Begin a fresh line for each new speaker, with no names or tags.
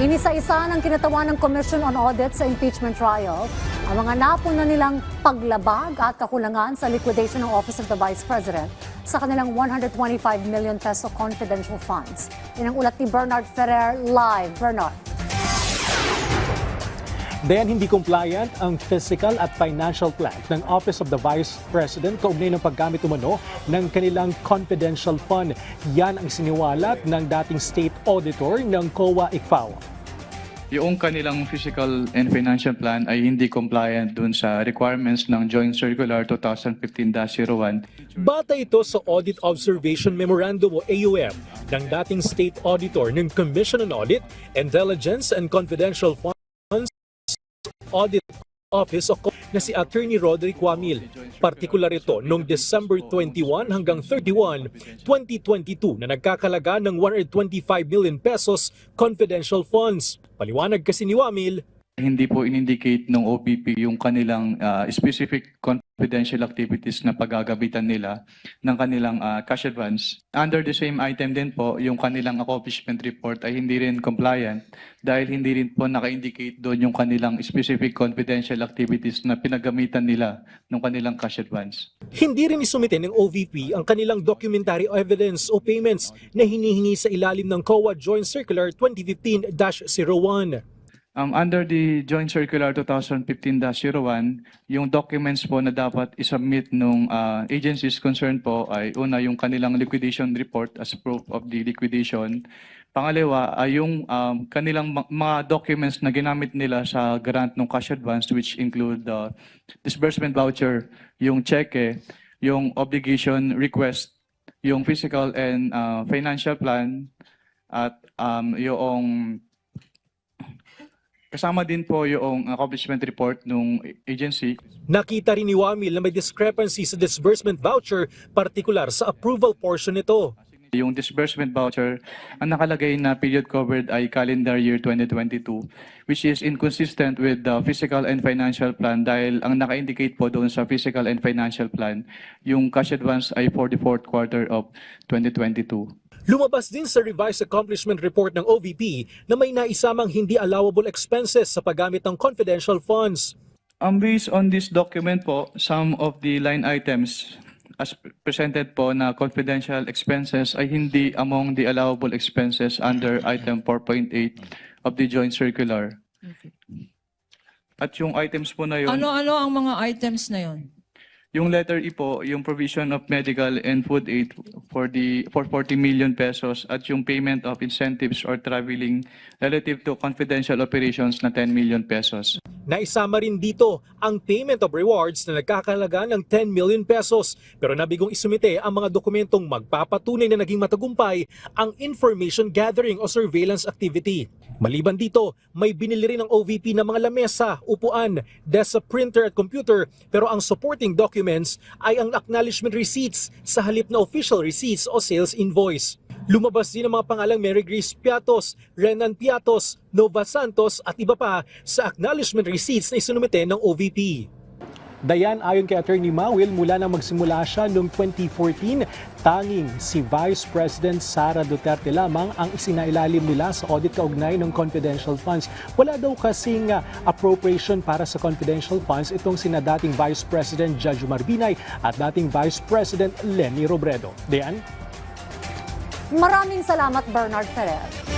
Inisa-isa ng kinatawan ng Commission on Audit sa impeachment trial ang mga napuna nilang paglabag at kakulangan sa liquidation ng Office of the Vice President sa kanilang 125 million peso confidential funds. Yan ang ulat ni Bernard Ferrer live. Bernard.
Dayan, hindi compliant ang physical at financial plan ng Office of the Vice President kaugnay ng paggamit umano ng kanilang confidential fund. Yan ang siniwalat ng dating state auditor ng COA ICFAO.
Yung kanilang physical and financial plan ay hindi compliant dun sa requirements ng Joint Circular 2015-01.
Batay ito sa Audit Observation Memorandum o AOM ng dating state auditor ng Commission on Audit, Intelligence and Confidential Funds Audit Office na si Attorney Roderick Wamil. Partikular ito noong December 21 hanggang 31, 2022 na nagkakalaga ng 125 million pesos confidential funds. Paliwanag kasi ni Wamil,
Hindi po in-indicate ng OPP yung kanilang specific confidential activities na paggagabitan nila ng kanilang cash advance. Under the same item din po, yung kanilang accomplishment report ay hindi rin compliant dahil hindi rin po naka-indicate doon yung kanilang specific confidential activities na pinagamitan nila ng kanilang cash advance.
hindi rin isumite ng OVP ang kanilang documentary evidence o payments na hinihingi sa ilalim ng COA Joint Circular 2015-01.
Under the Joint Circular 2015-01, yung documents po na dapat isubmit ng agencies concerned po ay una yung kanilang liquidation report as proof of the liquidation. Pangalawa ay yung kanilang mga documents na ginamit nila sa grant ng cash advance which include the disbursement voucher, yung cheque, yung obligation request, yung physical and financial plan, at yung kasama din po yung accomplishment report ng agency.
Nakita rin ni Wamil na may discrepancy sa disbursement voucher, partikular sa approval portion nito.
Yung disbursement voucher, ang nakalagay na period covered ay calendar year 2022, which is inconsistent with the physical and financial plan dahil ang naka-indicate po doon sa physical and financial plan, yung cash advance ay for the fourth quarter of 2022.
Lumabas din sa revised accomplishment report ng OVP na may naisamang hindi allowable expenses sa paggamit ng confidential funds.
Based on this document po, some of the line items as presented po na confidential expenses ay hindi among the allowable expenses under item 4.8 of the Joint Circular. At yung items po na yun,
Ano-ano ang mga items na yon?
yung letter E po, yung provision of medical and food aid for 40 million pesos at yung payment of incentives or traveling relative to confidential operations na 10 million pesos.
Naisama rin dito ang payment of rewards na nagkakalaga ng 10 million pesos pero nabigong isumite ang mga dokumentong magpapatunay na naging matagumpay ang information gathering o surveillance activity. Maliban dito, may binili rin ng OVP ng mga lamesa, upuan, desktop printer at computer pero ang supporting documents ay ang acknowledgement receipts sa halip na official receipts o sales invoice. Lumabas din ang mga pangalang Mary Grace Piatos, Renan Piatos, Nova Santos at iba pa sa acknowledgement receipts na isinumite ng OVP. Dayan, ayon kay Attorney Mawil, mula nang magsimula siya noong 2014, tanging si Vice President Sara Duterte lamang ang isinailalim nila sa audit kaugnay ng confidential funds. Wala daw kasing appropriation para sa confidential funds itong sina dating Vice President Judge Marbinay at dating Vice President Leni Robredo. Dayan?
Maraming salamat, Bernard Ferrer.